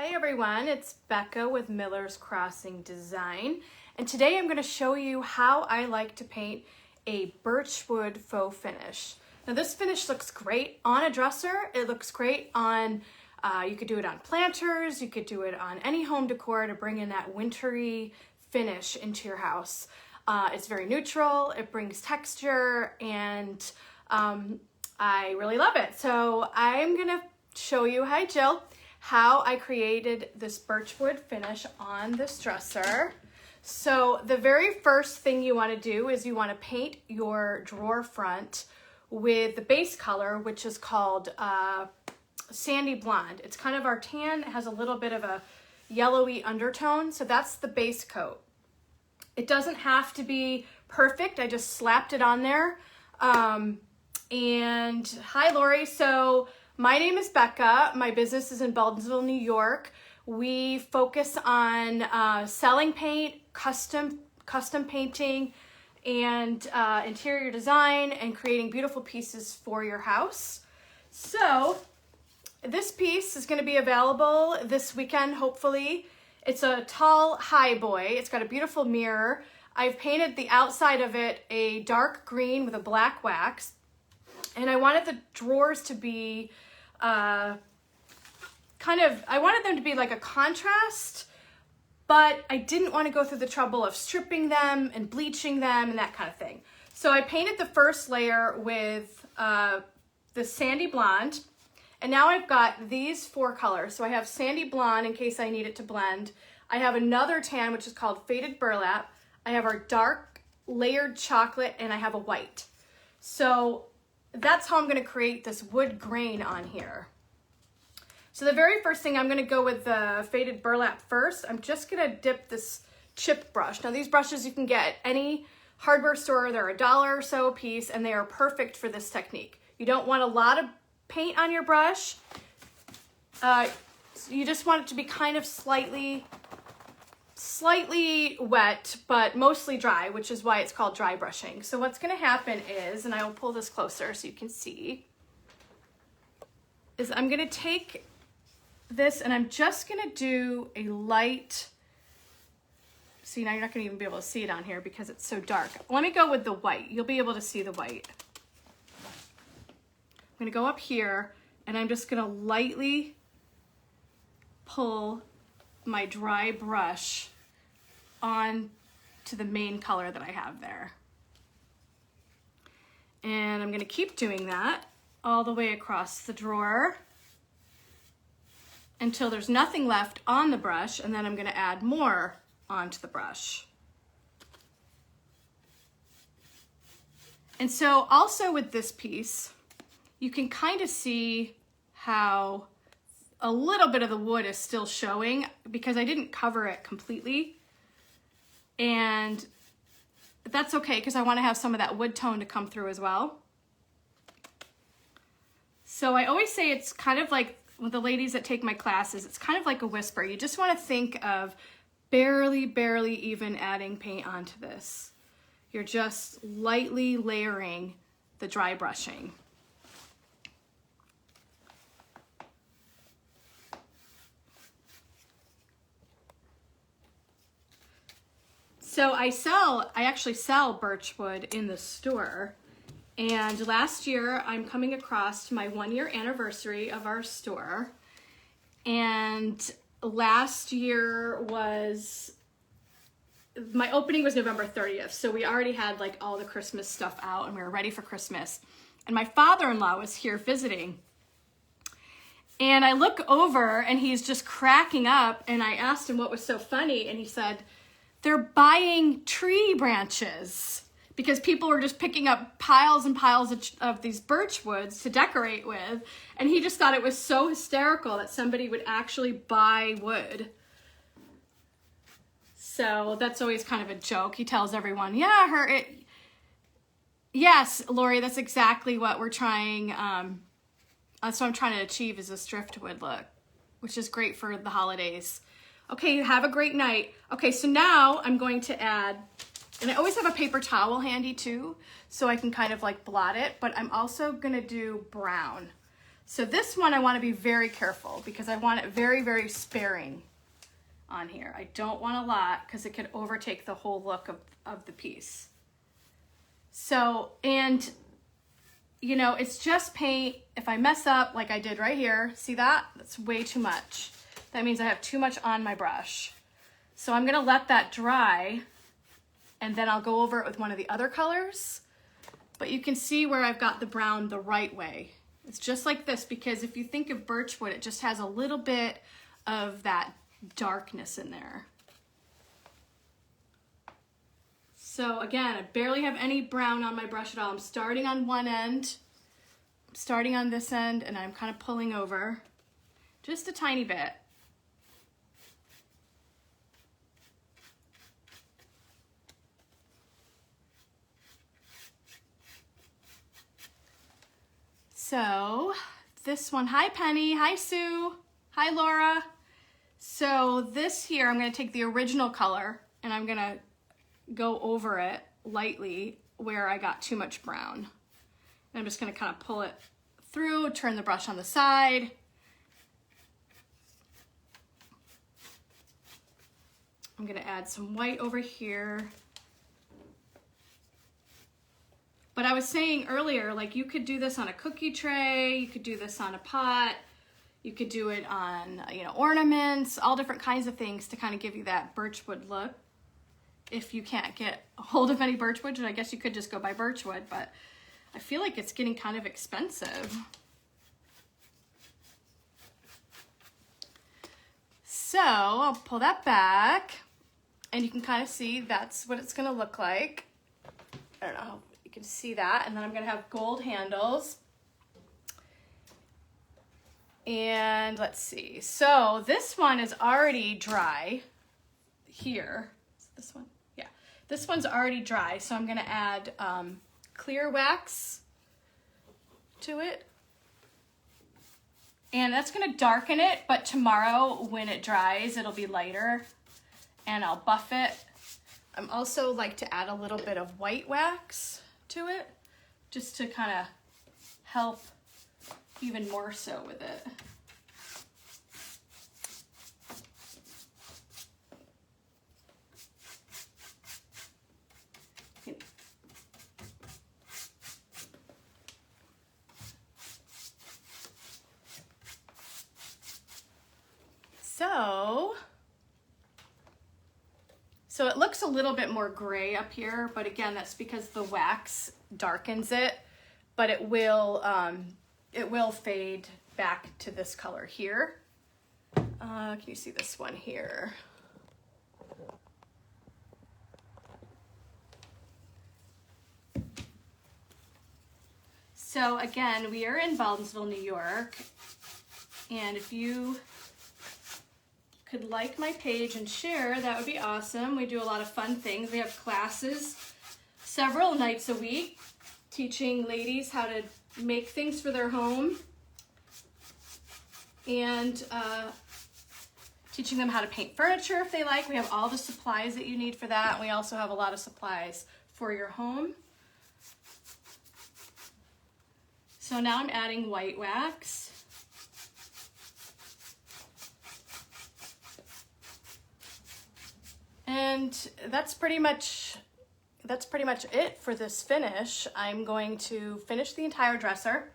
Hi everyone, it's Becca with Miller's Crossing Design, and today I'm going to show you how I like to paint a birchwood faux finish. Now this finish looks great on a dresser, it looks great on, you could do it on planters, you could do it on any home decor to bring in that wintry finish into your house. It's very neutral, it brings texture, and I really love it. So I'm going to show you, hi Jill, how I created this birchwood finish on this dresser. So the very first thing you want to do is you want to paint your drawer front with the base color, which is called sandy blonde. It's kind of our tan. It has a little bit of a yellowy undertone, so that's the base coat. It doesn't have to be perfect. I just slapped it on there. And hi Lori, so my name is Becca. My business is in Baldwinsville, New York. We focus on selling paint, custom painting, and interior design, and creating beautiful pieces for your house. So this piece is going to be available this weekend, hopefully. It's a tall, high boy. It's got a beautiful mirror. I've painted the outside of it a dark green with a black wax, and I wanted the drawers to be I wanted them to be like a contrast, but I didn't want to go through the trouble of stripping them and bleaching them and that kind of thing. So I painted the first layer with the sandy blonde, and now I've got these four colors. So I have sandy blonde in case I need it to blend. I have another tan, which is called faded burlap. I have our dark layered chocolate, and I have a white. So that's how I'm going to create this wood grain on here. So the very first thing, I'm going to go with the faded burlap first. I'm just going to dip this chip brush. Now these brushes you can get at any hardware store. They're $1 or so a piece, and they are perfect for this technique. You don't want a lot of paint on your brush. You just want it to be kind of slightly wet, but mostly dry, which is why it's called dry brushing. So what's going to happen is, and I will pull this closer so you can see, is I'm going to take this and I'm just going to do a light, see, now you're not going to even be able to see it on here because it's so dark. Let me go with the white. You'll be able to see the white. I'm going to go up here and I'm just going to lightly pull my dry brush on to the main color that I have there. And I'm going to keep doing that all the way across the drawer until there's nothing left on the brush, and then I'm going to add more onto the brush. And so also with this piece, you can kind of see how a little bit of the wood is still showing because I didn't cover it completely. And that's okay because I want to have some of that wood tone to come through as well. So I always say it's kind of like with the ladies that take my classes, it's kind of like a whisper. You just want to think of barely even adding paint onto this. You're just lightly layering the dry brushing. So I actually sell birchwood in the store, and last year I'm coming across my 1-year anniversary of our store, and last year was, my opening was November 30th, so we already had like all the Christmas stuff out and we were ready for Christmas, and my father-in-law was here visiting, and I look over and he's just cracking up, and I asked him what was so funny, and he said, they're buying tree branches because people were just picking up piles and piles of these birch woods to decorate with. And he just thought it was so hysterical that somebody would actually buy wood. So that's always kind of a joke. He tells everyone, yeah, yes, Lori, that's exactly what we're trying. That's what I'm trying to achieve is this driftwood look, which is great for the holidays. Okay, have a great night. Okay, so now I'm going to add, and I always have a paper towel handy too, so I can kind of like blot it, but I'm also gonna do brown. So this one I want to be very careful because I want it very, very sparing on here. I don't want a lot because it could overtake the whole look of the piece. So, and you know, it's just paint. If I mess up like I did right here, see that? That's way too much. That means I have too much on my brush. So I'm gonna let that dry and then I'll go over it with one of the other colors. But you can see where I've got the brown the right way. It's just like this because if you think of birchwood, it just has a little bit of that darkness in there. So again, I barely have any brown on my brush at all. I'm starting on one end, I'm starting on this end, and I'm kind of pulling over just a tiny bit. So this one, hi Penny, hi Sue, hi Laura. So this here, I'm gonna take the original color and I'm gonna go over it lightly where I got too much brown. And I'm just gonna kind of pull it through, turn the brush on the side. I'm gonna add some white over here. But I was saying earlier, like you could do this on a cookie tray, you could do this on a pot, you could do it on, you know, ornaments, all different kinds of things to kind of give you that birchwood look. If you can't get a hold of any birchwood, and I guess you could just go buy birchwood, but I feel like it's getting kind of expensive. So I'll pull that back and you can kind of see that's what it's gonna look like. I don't know. You can see that, and then I'm gonna have gold handles. And let's see, so this one is already dry here. Is this one? Yeah, this one's already dry, so I'm gonna add clear wax to it. And that's gonna darken it, but tomorrow when it dries, it'll be lighter and I'll buff it. I'm also like to add a little bit of white wax to it, just to kind of help even more so with it. So it looks a little bit more gray up here, but again, that's because the wax darkens it, but it will fade back to this color here. Can you see this one here? So again, we are in Baldwinsville, New York, and if you could like my page and share, that would be awesome. We do a lot of fun things. We have classes several nights a week teaching ladies how to make things for their home and teaching them how to paint furniture if they like. We have all the supplies that you need for that. We also have a lot of supplies for your home. So now I'm adding white wax. And that's pretty much it for this finish. I'm going to finish the entire dresser.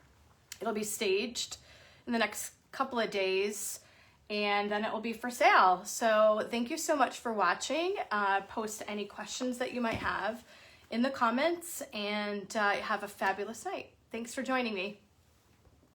It'll be staged in the next couple of days, and then it will be for sale. So thank you so much for watching. Post any questions that you might have in the comments, and have a fabulous night. Thanks for joining me.